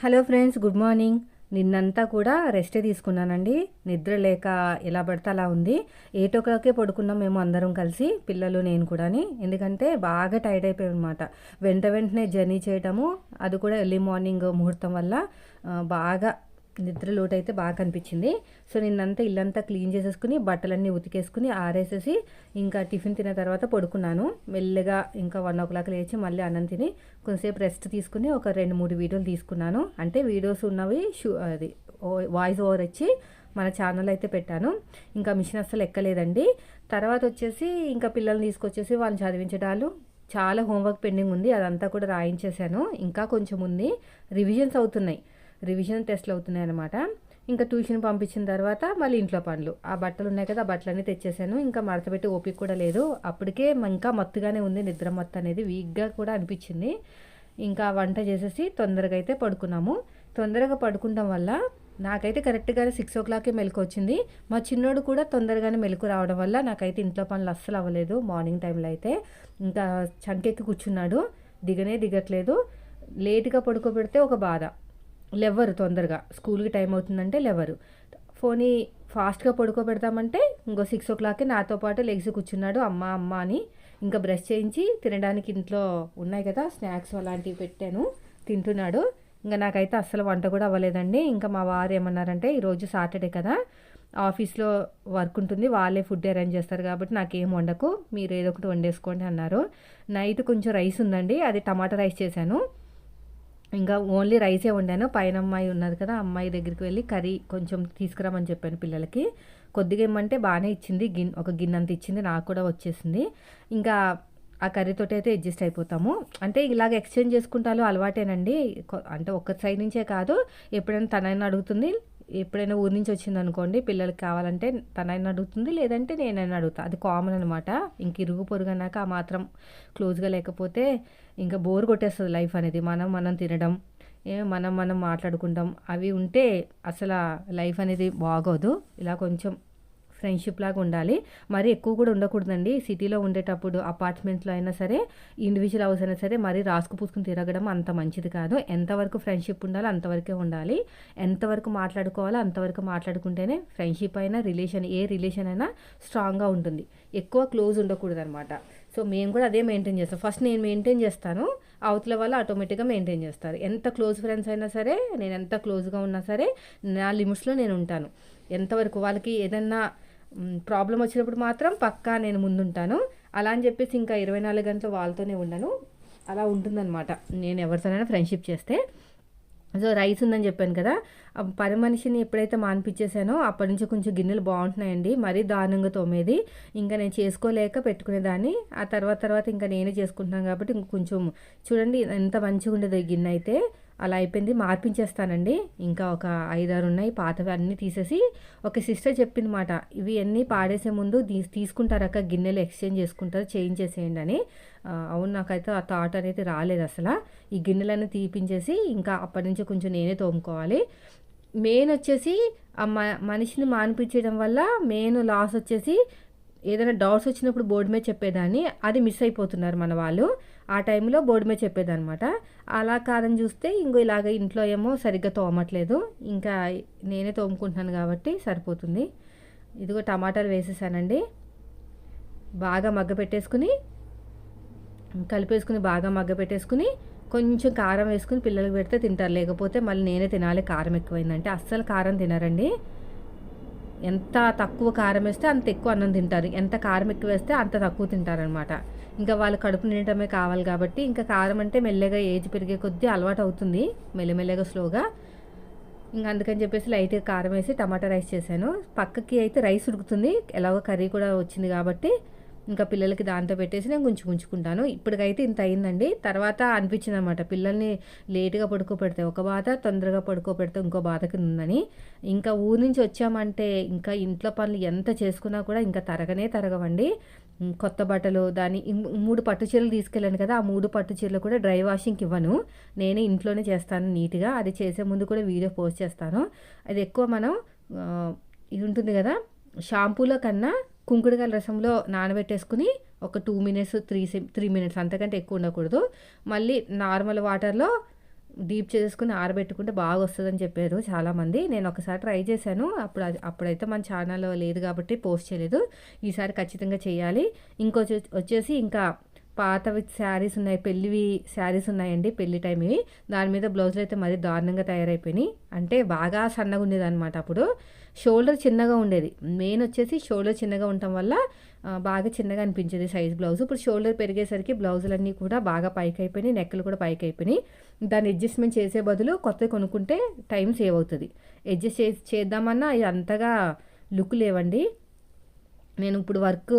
Hello friends, good morning. నిన్నంతా కూడా రెస్టే తీసుకున్నానండి. నిద్ర లేక ఎలా పడితే అలా ఉంది. 8 o'clockకే పడుకున్నాం మేము అందరం కలిసి, పిల్లలు నేను కూడాని. ఎందుకంటే బాగా టైర్డ్ అయిపోయాం అనమాట. వెంటనే జర్నీ చేయటము, అది కూడా ఎర్లీ మార్నింగ్ ముహూర్తం వల్ల బాగా నిద్ర లోటు అయితే బాగా కనిపించింది. సో నిన్నంతా ఇల్లంతా క్లీన్ చేసేసుకుని బట్టలన్నీ ఉతికేసుకుని ఆరేసేసి ఇంకా టిఫిన్ తిన్న తర్వాత పడుకున్నాను. మెల్లగా ఇంకా 1 o'clock లేచి మళ్ళీ అన్నం తిని కొంతసేపు రెస్ట్ తీసుకుని ఒక 2-3 వీడియోలు తీసుకున్నాను. అంటే వీడియోస్ ఉన్నవి అది వాయిస్ ఓవర్ ఇచ్చి మన ఛానల్ అయితే పెట్టాను. ఇంకా మిషన్ అస్సలు ఎక్కలేదండి. తర్వాత వచ్చేసి ఇంకా పిల్లల్ని తీసుకొచ్చేసి వాళ్ళని చదివించడాలు, చాలా హోంవర్క్ పెండింగ్ ఉంది, అదంతా కూడా రాయించేశాను. ఇంకా కొంచెం ఉంది, రివిజన్స్ అవుతున్నాయి, రివిజన్ టెస్ట్లు అవుతున్నాయి అనమాట. ఇంకా ట్యూషన్ పంపించిన తర్వాత మళ్ళీ ఇంట్లో పనులు, ఆ బట్టలు ఉన్నాయి కదా, ఆ బట్టలన్నీ తెచ్చేసాను. ఇంకా మడతపెట్టి ఓపిక కూడా లేదు. అప్పటికే ఇంకా మత్తుగానే ఉంది, నిద్ర మత్తు అనేది వీక్గా కూడా అనిపించింది. ఇంకా వంట చేసేసి తొందరగా అయితే పడుకున్నాము. తొందరగా పడుకుంటాం వల్ల నాకైతే కరెక్ట్గానే 6 o'clockకే మెలకు వచ్చింది. మా చిన్నోడు కూడా తొందరగానే మెలకు రావడం వల్ల నాకైతే ఇంట్లో పనులు అస్సలు అవ్వలేదు. మార్నింగ్ టైంలో అయితే ఇంకా చంకెక్కి కూర్చున్నాడు, దిగట్లేదు. లేట్గా పడుకోబెడితే ఒక బాధ, లెవ్వరు తొందరగా, స్కూల్కి టైం అవుతుందంటే లెవ్వరు. ఫోని ఫాస్ట్గా పడుకోబెడతామంటే ఇంకో 6 o'clockకి నాతో పాటు లెగ్సి కూర్చున్నాడు, అమ్మ అమ్మ అని. ఇంకా బ్రష్ చేయించి తినడానికి ఇంట్లో ఉన్నాయి కదా స్నాక్స్ అలాంటివి పెట్టాను, తింటున్నాడు. ఇంకా నాకైతే అస్సలు వంట కూడా అవ్వలేదండి. ఇంకా మా వారు ఏమన్నారంటే, ఈరోజు సాటర్డే కదా, ఆఫీస్లో వర్క్ ఉంటుంది, వాళ్ళే ఫుడ్ అరేంజ్ చేస్తారు కాబట్టి నాకేం వండకు, మీరు ఏదో ఒకటి వండేసుకోండి అన్నారు. నైట్ కొంచెం రైస్ ఉందండి, అది టమాటా రైస్ చేశాను. ఇంకా ఓన్లీ రైసే వండాను. పైన అమ్మాయి ఉన్నది కదా, అమ్మాయి దగ్గరికి వెళ్ళి కర్రీ కొంచెం తీసుకురామని చెప్పాను పిల్లలకి. కొద్దిగా ఏమంటే బాగానే ఇచ్చింది, ఒక గిన్నె అంత ఇచ్చింది, నాకు కూడా వచ్చేసింది. ఇంకా ఆ కర్రీతోటి అయితే అడ్జస్ట్ అయిపోతాము. అంటే ఇలాగ ఎక్స్చేంజ్ చేసుకుంటాలో అలవాటేనండి. అంటే ఒక్క సైడ్ నుంచే కాదు, ఎప్పుడైనా తనైనా అడుగుతుంది, ఎప్పుడైనా ఊరి నుంచి వచ్చింది అనుకోండి, పిల్లలకి కావాలంటే తనైనా అడుగుతుంది, లేదంటే నేనైనా అడుగుతా. అది కామన్ అనమాట. ఇంక ఇరుగు పొరుగు అన్నాక ఆ మాత్రం క్లోజ్గా లేకపోతే ఇంకా బోర్ కొట్టేస్తుంది లైఫ్ అనేది. మనం తినడం, మనం మాట్లాడుకుంటాం, అవి ఉంటే అసలు లైఫ్ అనేది బాగోదు. ఇలా కొంచెం ఫ్రెండ్షిప్ లాగా ఉండాలి. మరీ ఎక్కువ కూడా ఉండకూడదండి. సిటీలో ఉండేటప్పుడు అపార్ట్మెంట్లో అయినా సరే, ఇండివిజువల్ హౌస్ అయినా సరే, మరీ రాసుకు పూసుకుని తిరగడం అంత మంచిది కాదు. ఎంతవరకు ఫ్రెండ్షిప్ ఉండాలో అంతవరకే ఉండాలి. ఎంతవరకు మాట్లాడుకోవాలో అంతవరకు మాట్లాడుకుంటేనే ఫ్రెండ్షిప్ అయినా రిలేషన్, ఏ రిలేషన్ అయినా స్ట్రాంగ్గా ఉంటుంది. ఎక్కువ క్లోజ్ ఉండకూడదు అనమాట. సో మేము కూడా అదే మెయింటైన్ చేస్తాం. ఫస్ట్ నేను మెయింటైన్ చేస్తాను, అవతల వాళ్ళు ఆటోమేటిక్గా మెయింటైన్ చేస్తారు. ఎంత క్లోజ్ ఫ్రెండ్స్ అయినా సరే, నేను ఎంత క్లోజ్గా ఉన్నా సరే, నా లిమిట్స్లో నేను ఉంటాను. ఎంతవరకు వాళ్ళకి ఏదన్నా ప్రాబ్లం వచ్చినప్పుడు మాత్రం పక్కా నేను ముందుంటాను. అలా అని చెప్పేసి ఇంకా 24 గంటలు వాళ్ళతోనే ఉండను. అలా ఉంటుందన్నమాట నేను ఎవరితోనైనా ఫ్రెండ్షిప్ చేస్తే. సో రైస్ ఉందని చెప్పాను కదా, పని మనిషిని ఎప్పుడైతే మానిపించేసానో అప్పటి నుంచి కొంచెం గిన్నెలు బాగుంటున్నాయండి. మరీ దారుణంగా తోమేది ఇంకా నేను చేసుకోలేక పెట్టుకునేదాన్ని. ఆ తర్వాత ఇంకా నేనే చేసుకుంటున్నాను కాబట్టి ఇంక కొంచెం చూడండి ఎంత మంచిగా ఉండేది ఈ గిన్నె అయితే. అలా అయిపోయింది, మార్పించేస్తానండి. ఇంకా ఒక 5-6 ఉన్నాయి పాతవి, అన్నీ తీసేసి. ఒక సిస్టర్ చెప్పింది మాట, ఇవి అన్నీ పాడేసే ముందు తీసుకుంటారక్క, గిన్నెలు ఎక్స్చేంజ్ చేసుకుంటారు, చేంజ్ చేసేయండి అని. అవును, నాకైతే ఆ థాట్ అనేది రాలేదు అసలు. ఈ గిన్నెలన్నీ తీపించేసి ఇంకా అప్పటి నుంచి కొంచెం నేనే తోముకోవాలి. మెయిన్ వచ్చేసి ఆ మనిషిని మానిపించడం వల్ల మెయిన్ లాస్ వచ్చేసి, ఏదైనా డౌట్స్ వచ్చినప్పుడు బోర్డు మీద చెప్పేదాన్ని, అది మిస్ అయిపోతున్నారు మన వాళ్ళు. ఆ టైంలో బోర్డు మీద చెప్పేదనమాట. అలా కాదని చూస్తే ఇంకో ఇలాగ ఇంట్లో ఏమో సరిగ్గా తోమట్లేదు, ఇంకా నేనే తోముకుంటున్నాను కాబట్టి సరిపోతుంది. ఇదిగో టమాటాలు వేసేసానండి, బాగా మగ్గ పెట్టేసుకుని, కలిపేసుకుని బాగా మగ్గ పెట్టేసుకుని కొంచెం కారం వేసుకుని పిల్లలకు పెడితే తింటారు. లేకపోతే మళ్ళీ నేనే తినాలి, కారం ఎక్కువైందంటే. అస్సలు కారం తినరండి. ఎంత తక్కువ కారం వేస్తే అంత ఎక్కువ అన్నం తింటారు, ఎంత కారం ఎక్కువ వేస్తే అంత తక్కువ తింటారనమాట. ఇంకా వాళ్ళు కడుపు నిండటమే కావాలి కాబట్టి, ఇంకా కారం అంటే మెల్లగా ఏజ్ పెరిగే కొద్దీ అలవాటు అవుతుంది, మెల్లమెల్లగా స్లోగా. ఇంకా అందుకని చెప్పేసి లైట్గా కారం వేసి టమాటా రైస్ చేశాను. పక్కకి అయితే రైస్ ఉడుకుతుంది, ఎలాగో కర్రీ కూడా వచ్చింది కాబట్టి ఇంకా పిల్లలకి దాంతో పెట్టేసి నేను ఉంచుకుంటాను. ఇప్పటికైతే ఇంత అయిందండి. తర్వాత అనిపించింది అనమాట, పిల్లల్ని లేటుగా పడుకోబెడితే ఒక బాధ, తొందరగా పడుకోబెడితే ఇంకో బాధ కింద ఉందని. ఇంకా ఊరి నుంచి వచ్చామంటే ఇంకా ఇంట్లో పనులు ఎంత చేసుకున్నా కూడా ఇంకా తరగవండి. కొత్త బట్టలు, దాన్ని 3 పట్టు చీరలు తీసుకెళ్ళాను కదా, ఆ 3 పట్టు చీరలు కూడా డ్రై వాషింగ్కి ఇవ్వను, నేనే ఇంట్లోనే చేస్తాను నీట్గా. అది చేసే ముందు కూడా వీడియో పోస్ట్ చేస్తాను. అది ఎక్కువ మనం ఇది ఉంటుంది కదా, షాంపూలో కన్నా కుంకుడుకాయల రసంలో నానబెట్టేసుకుని ఒక 2 minutes 3 minutes, అంతకంటే ఎక్కువ ఉండకూడదు. మళ్ళీ నార్మల్ వాటర్లో డీప్ చేసేసుకుని ఆరబెట్టుకుంటే బాగా వస్తుందని చెప్పారు చాలామంది. నేను ఒకసారి ట్రై చేశాను. అప్పుడైతే మన ఛానల్ లేదు కాబట్టి పోస్ట్ చేయలేదు. ఈసారి ఖచ్చితంగా చేయాలి. వచ్చేసి ఇంకా పాతవి శారీస్ ఉన్నాయి, పెళ్ళివి శారీస్ ఉన్నాయండి, పెళ్లి టైంవి. దాని మీద బ్లౌజులు అయితే మరీ దారుణంగా తయారైపోయినాయి. అంటే బాగా సన్నగా ఉండేదన్నమాట అప్పుడు. షోల్డర్ చిన్నగా ఉండేది. మెయిన్ వచ్చేసి షోల్డర్ చిన్నగా ఉండటం వల్ల బాగా చిన్నగా అనిపించేది సైజ్ బ్లౌజ్. ఇప్పుడు షోల్డర్ పెరిగేసరికి బ్లౌజులన్నీ కూడా బాగా పైకి అయిపోయినాయి, నెక్కలు కూడా పైకి అయిపోయినాయి. దాన్ని అడ్జస్ట్మెంట్ చేసే బదులు కొత్తవి కొనుక్కుంటే టైం సేవ్ అవుతుంది. అడ్జస్ట్ చేద్దామన్నా అవి అంతగా లుక్ లేవండి. నేను ఇప్పుడు వర్క్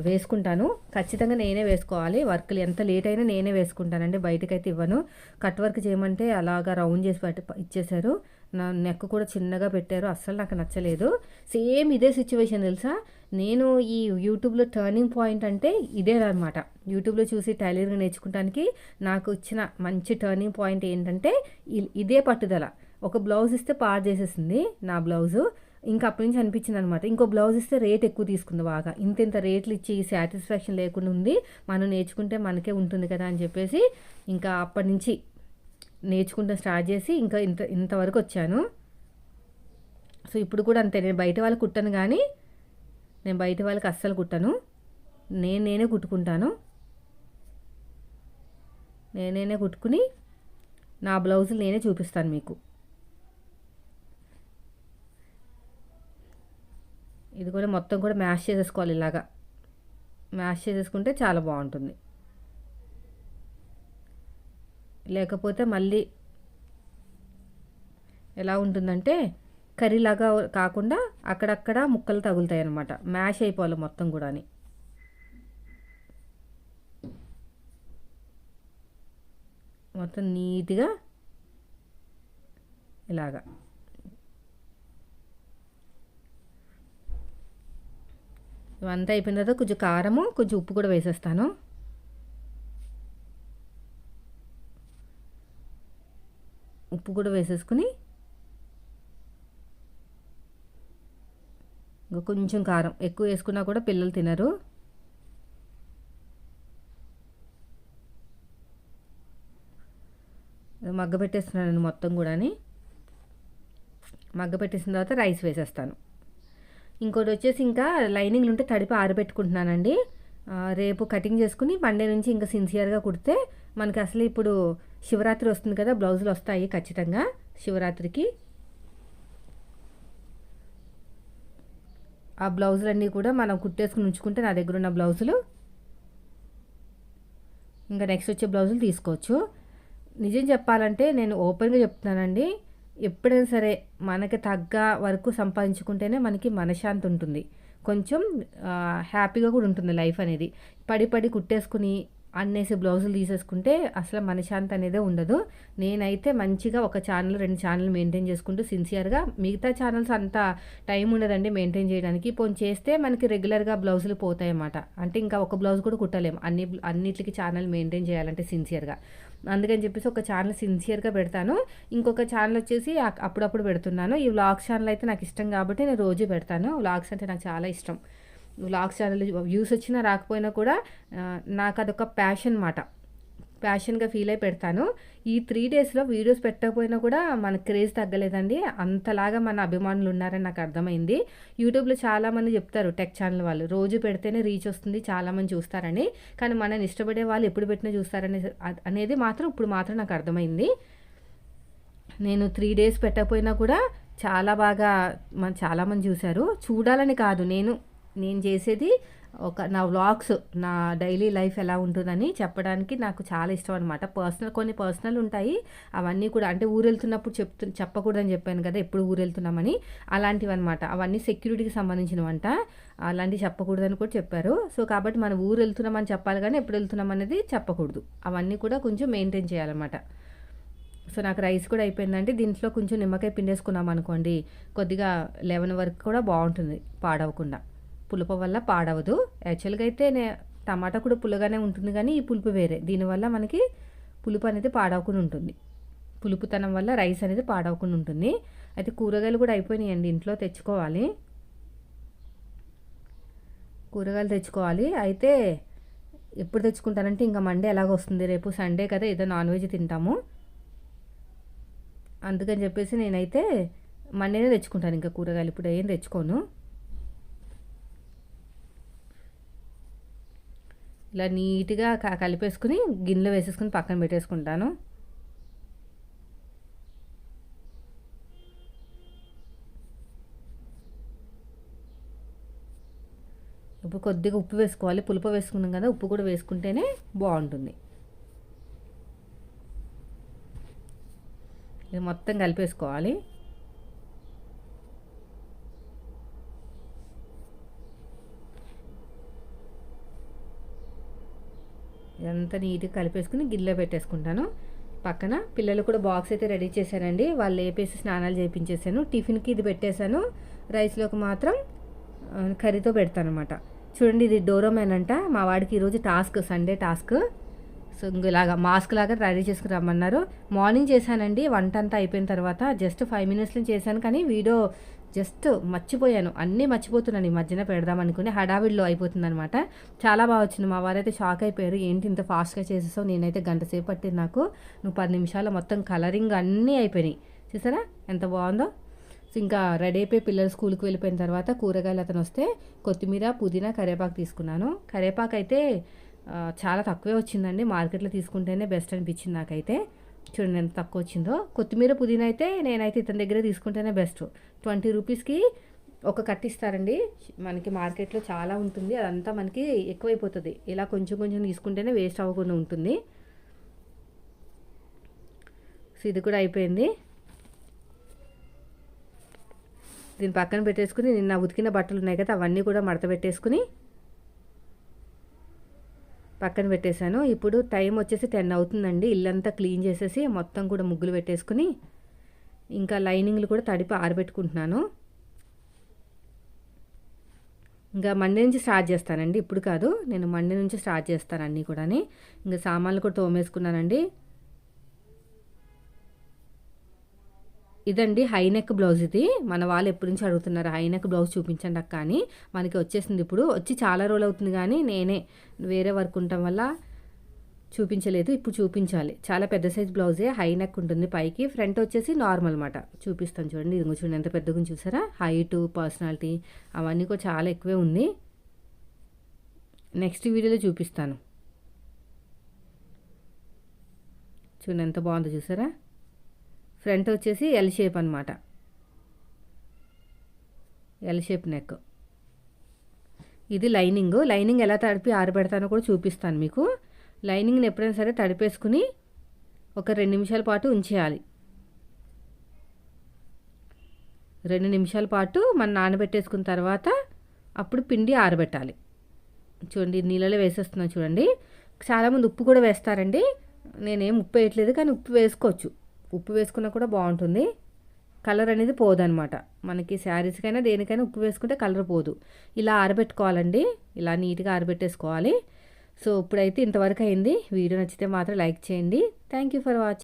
వేసుకుంటాను, ఖచ్చితంగా నేనే వేసుకోవాలి. వర్క్లు ఎంత లేట్ అయినా నేనే వేసుకుంటానండి, బయటకైతే ఇవ్వను. కట్ వర్క్ చేయమంటే అలాగా రౌండ్ చేసి ఇచ్చేశారు. నా నెక్ కూడా చిన్నగా పెట్టారు, అస్సలు నాకు నచ్చలేదు. సేమ్ ఇదే సిచ్యువేషన్ తెలుసా. నేను ఈ యూట్యూబ్లో టర్నింగ్ పాయింట్ అంటే ఇదే అనమాట. యూట్యూబ్లో చూసి టైలరింగ్ నేర్చుకోవడానికి నాకు ఇచ్చిన మంచి టర్నింగ్ పాయింట్ ఏంటంటే ఇదే పట్టుదల. ఒక బ్లౌజ్ ఇస్తే పాడు చేసేసింది నా బ్లౌజు. ఇంకా అప్పటి నుంచి అనిపించింది అనమాట, ఇంకో బ్లౌజ్ ఇస్తే రేట్ ఎక్కువ తీసుకుంది బాగా. ఇంత రేట్లు ఇచ్చి సాటిస్ఫాక్షన్ లేకుండా ఉంది, మనం నేర్చుకుంటే మనకే ఉంటుంది కదా అని చెప్పేసి ఇంకా అప్పటి నుంచి నేర్చుకుంటే స్టార్ట్ చేసి ఇంకా ఇంతవరకు వచ్చాను. సో ఇప్పుడు కూడా అంతే, నేను బయట వాళ్ళకి కుట్టను, కానీ నేను బయట వాళ్ళకి అస్సలు కుట్టను. నేనే కుట్టుకుంటాను. నేనే కుట్టుకుని నా బ్లౌజులు నేనే చూపిస్తాను మీకు. ఇది కూడా మొత్తం కూడా మ్యాష్ చేసేసుకోవాలి. ఇలాగా మ్యాష్ చేసేసుకుంటే చాలా బాగుంటుంది. లేకపోతే మళ్ళీ ఎలా ఉంటుందంటే కర్రీలాగా కాకుండా అక్కడక్కడ ముక్కలు తగులుతాయి అన్నమాట. మ్యాష్ అయిపోవాలి మొత్తం కూడా. మొత్తం నీట్గా ఇలాగా ఇవంతా అయిపోయిన తర్వాత కొంచెం కారము, కొంచెం ఉప్పు కూడా వేసేస్తాను. ఉప్పు కూడా వేసేసుకుని ఇంకా కొంచెం కారం ఎక్కువ వేసుకున్నా కూడా పిల్లలు తినరు. మగ్గబెట్టేస్తున్నాను మొత్తం కూడా. మగ్గబెట్టేసిన తర్వాత రైస్ వేసేస్తాను. ఇంకోటి వచ్చేసి ఇంకా లైనింగ్లు ఉంటే తడిపి ఆరబెట్టుకుంటున్నానండి. రేపు కటింగ్ చేసుకుని మండే నుంచి ఇంకా సిన్సియర్గా కుడితే మనకి అసలు ఇప్పుడు శివరాత్రి వస్తుంది కదా, బ్లౌజులు వస్తాయి ఖచ్చితంగా శివరాత్రికి. ఆ బ్లౌజులన్నీ కూడా మనం కుట్టేసుకుని ఉంచుకుంటే నా దగ్గర ఉన్న బ్లౌజులు ఇంకా నెక్స్ట్ వచ్చే బ్లౌజులు తీసుకోవచ్చు. నిజం చెప్పాలంటే నేను ఓపెన్గా చెప్తున్నానండి, ఎప్పుడైనా సరే మనకి తగ్గ వరకు సంపాదించుకుంటేనే మనకి మనశ్శాంతి ఉంటుంది, కొంచెం హ్యాపీగా కూడా ఉంటుంది లైఫ్ అనేది. పడి కుట్టేసుకుని అన్నేసి బ్లౌజులు తీసేసుకుంటే అసలు మనశ్శాంతి అనేదే ఉండదు. నేనైతే మంచిగా ఒక ఛానల్ 2 ఛానల్ మెయింటైన్ చేసుకుంటూ సిన్సియర్గా, మిగతా ఛానల్స్ అంత టైం ఉండదండి మెయింటైన్ చేయడానికి. పోనీ చేస్తే మనకి రెగ్యులర్గా బ్లౌజులు పోతాయి అన్నమాట. అంటే ఇంకా ఒక బ్లౌజ్ కూడా కుట్టలేము అన్నిటికి ఛానల్ మెయింటైన్ చేయాలంటే సిన్సియర్గా. అందుకని చెప్పేసి ఒక ఛానల్ సిన్సియర్గా పెడతాను, ఇంకొక ఛానల్ వచ్చేసి అప్పుడప్పుడు పెడుతున్నాను. ఈ వ్లాగ్స్ ఛానల్ అయితే నాకు ఇష్టం కాబట్టి నేను రోజు పెడతాను. వ్లాగ్స్ అంటే నాకు చాలా ఇష్టం. వ్లాగ్స్ ఛానల్ వ్యూస్ వచ్చినా రాకపోయినా కూడా నాకు అదొక ప్యాషన్ మాట, ప్యాషన్గా ఫీల్ అయి పెడతాను. ఈ 3 డేస్లో వీడియోస్ పెట్టకపోయినా కూడా మన క్రేజ్ తగ్గలేదండి, అంతలాగా మన అభిమానులు ఉన్నారని నాకు అర్థమైంది. యూట్యూబ్లో చాలామంది చెప్తారు, టెక్ ఛానల్ వాళ్ళు రోజు పెడితేనే రీచ్ వస్తుంది, చాలామంది చూస్తారని. కానీ మనని ఇష్టపడే వాళ్ళు ఎప్పుడు పెట్టినా చూస్తారని అనేది మాత్రం ఇప్పుడు మాత్రం నాకు అర్థమైంది. నేను 3 డేస్ పెట్టకపోయినా కూడా చాలా బాగా చాలామంది చూశారు. చూడాలని కాదు, నేను చేసేది నా వ్లాగ్స్, నా డైలీ లైఫ్ ఎలా ఉంటుందని చెప్పడానికి నాకు చాలా ఇష్టం అనమాట. కొన్ని పర్సనల్ ఉంటాయి, అవన్నీ కూడా అంటే ఊరు వెళ్తున్నప్పుడు చెప్పకూడదని చెప్పాను కదా, ఎప్పుడు ఊరు వెళ్తున్నామని, అలాంటివి అనమాట. అవన్నీ సెక్యూరిటీకి సంబంధించినవంట, అలాంటివి చెప్పకూడదని కూడా చెప్పారు. సో కాబట్టి మనం ఊరు వెళ్తున్నామని చెప్పాలి, కానీ ఎప్పుడు వెళ్తున్నాం అనేది చెప్పకూడదు. అవన్నీ కూడా కొంచెం మెయింటైన్ చేయాలన్నమాట. సో నాకు రైస్ కూడా అయిపోయిందంటే దీంట్లో కొంచెం నిమ్మకాయ పిండేసుకున్నాం అనుకోండి, కొద్దిగా 11 వరకు కూడా బాగుంటుంది, పాడవకుండా. పులుపు వల్ల పాడవదు. యాక్చువల్గా అయితే టమాటా కూడా పుల్లగానే ఉంటుంది, కానీ ఈ పులుపు వేరే, దీనివల్ల మనకి పులుపు అనేది పాడవకుండా ఉంటుంది. పులుపుతనం వల్ల రైస్ అనేది పాడవకుండా ఉంటుంది. అయితే కూరగాయలు కూడా అయిపోయినాయండి, ఇంట్లో తెచ్చుకోవాలి. కూరగాయలు తెచ్చుకోవాలి. అయితే ఎప్పుడు తెచ్చుకుంటానంటే ఇంకా మండే ఎలాగో వస్తుంది, రేపు సండే కదా, ఏదో నాన్ వెజ్ తింటాము. అందుకని చెప్పేసి నేనైతే మండేనే తెచ్చుకుంటాను, ఇంకా కూరగాయలు ఇప్పుడు ఏం తెచ్చుకోను. ఇలా నీట్గా కలిపేసుకుని గిన్నెలో వేసేసుకుని పక్కన పెట్టేసుకుంటాను. ఇప్పుడు కొద్దిగా ఉప్పు వేసుకోవాలి, పులుపు వేసుకున్నాం కదా, ఉప్పు కూడా వేసుకుంటేనే బాగుంటుంది. ఇది మొత్తం కలిపేసుకోవాలి. ఇదంతా నీట్గా కలిపేసుకుని గిన్నెలో పెట్టేసుకుంటాను. పక్కన పిల్లలు కూడా బాక్స్ అయితే రెడీ చేశానండి, వాళ్ళు లేపేసి స్నానాలు చేయించేసాను. టిఫిన్కి ఇది పెట్టేశాను, రైస్లోకి మాత్రం కర్రీతో పెడతాను అనమాట. చూడండి, ఇది డోరోమెన్ అంట. మా వాడికి ఈరోజు టాస్క్, సండే టాస్క్. సో ఇలాగా మాస్క్ లాగా రెడీ చేసుకుని రమ్మన్నారు. మార్నింగ్ చేశానండి, వంట అంతా అయిపోయిన తర్వాత జస్ట్ 5 మినిట్స్లో చేశాను, కానీ వీడియో జస్ట్ మర్చిపోయాను, అన్నీ మర్చిపోతున్నాను. ఈ మధ్యన పెడదాం అనుకుని హడావిడిలో అయిపోతుంది అనమాట. చాలా బాగా వచ్చింది. మా వారైతే షాక్ అయిపోయారు, ఏంటి ఇంత ఫాస్ట్గా చేసేసావు. నేనైతే గంట సేపు పట్టింది నాకు, నువ్వు 10 నిమిషాల్లో మొత్తం కలరింగ్ అన్నీ అయిపోయినాయి. చూసారా ఎంత బాగుందో. సో ఇంకా రెడీ అయిపోయి పిల్లలు స్కూల్కి వెళ్ళిపోయిన తర్వాత కూరగాయలు అతను వస్తే కొత్తిమీర, పుదీనా, కరివేపాకు తీసుకున్నాను. కరివేపాకు అయితే చాలా తక్కువే వచ్చిందండి, మార్కెట్లో తీసుకుంటేనే బెస్ట్ అనిపించింది నాకైతే. చూడండి ఎంత తక్కువ వచ్చిందో. కొత్తిమీర, పుదీనా అయితే నేనైతే ఇతని దగ్గరే తీసుకుంటేనే బెస్ట్. 20 రూపీస్కి ఒక కట్ట ఇస్తారండి. మనకి మార్కెట్లో చాలా ఉంటుంది, అదంతా మనకి ఎక్కువైపోతుంది. ఇలా కొంచెం కొంచెం తీసుకుంటేనే వేస్ట్ అవ్వకుండా ఉంటుంది. సో ఇది కూడా అయిపోయింది. దీని పక్కన పెట్టేసుకుని నిన్న ఉతికిన బట్టలు ఉన్నాయి కదా, అవన్నీ కూడా మడత పెట్టేసుకుని పక్కన పెట్టేశాను. ఇప్పుడు టైం వచ్చేసి 10 అవుతుందండి. ఇల్లంతా క్లీన్ చేసేసి మొత్తం కూడా ముగ్గులు పెట్టేసుకుని ఇంకా లైనింగ్లు కూడా తడిపి ఆరబెట్టుకుంటున్నాను. ఇంకా మండే నుంచి స్టార్ట్ చేస్తానండి, ఇప్పుడు కాదు, నేను మండే నుంచి స్టార్ట్ చేస్తాను అన్నీ కూడా. ఇంకా సామాన్లు కూడా తోమేసుకున్నానండి. ఇదండి హైనెక్ బ్లౌజ్. ఇది మన వాళ్ళు ఎప్పటి నుంచి అడుగుతున్నారు, హైనెక్ బ్లౌజ్ చూపించండి అక్క అని. మనకి వచ్చేసింది, ఇప్పుడు వచ్చి చాలా రోజులు అవుతుంది, కానీ నేనే వేరే వర్క్ ఉండటం వల్ల చూపించలేదు. ఇప్పుడు చూపించాలి. చాలా పెద్ద సైజ్ బ్లౌజే, హైనెక్ ఉంటుంది పైకి, ఫ్రంట్ వచ్చేసి నార్మల్ అన్నమాట. చూపిస్తాను చూడండి, ఇది చూడండి ఎంత పెద్దగా చూసారా. హైటు, పర్సనాలిటీ అవన్నీ కూడా చాలా ఎక్కువే ఉంది. నెక్స్ట్ వీడియోలో చూపిస్తాను. చూడండి ఎంత బాగుందో చూసారా. ఫ్రంట్ వచ్చేసి ఎల్ షేప్ అనమాట, ఎల్ షేప్ నెక్. ఇది లైనింగ్. లైనింగ్ ఎలా తడిపి ఆరబెడతానో కూడా చూపిస్తాను మీకు. లైనింగ్ని ఎప్పుడైనా సరే తడిపేసుకుని ఒక 2 నిమిషాల పాటు ఉంచేయాలి. 2 నిమిషాల పాటు మనం నానబెట్టేసుకున్న తర్వాత అప్పుడు పిండి ఆరబెట్టాలి. చూడండి నీళ్ళలో వేసేస్తున్నాను చూడండి. చాలామంది ఉప్పు కూడా వేస్తారండి, నేనేం ఉప్పు వేయట్లేదు, కానీ ఉప్పు వేసుకోవచ్చు. ఉప్పు వేసుకున్నా కూడా బాగుంటుంది, కలర్ అనేది పోదనమాట. మనకి శారీస్కైనా దేనికైనా ఉప్పు వేసుకుంటే కలర్ పోదు. ఇలా ఆరబెట్టుకోవాలండి, ఇలా నీట్గా ఆరబెట్టేసుకోవాలి. సో ఇప్పుడైతే ఇంతవరకు అయింది. వీడియో నచ్చితే మాత్రం లైక్ చేయండి. Thank you for watching.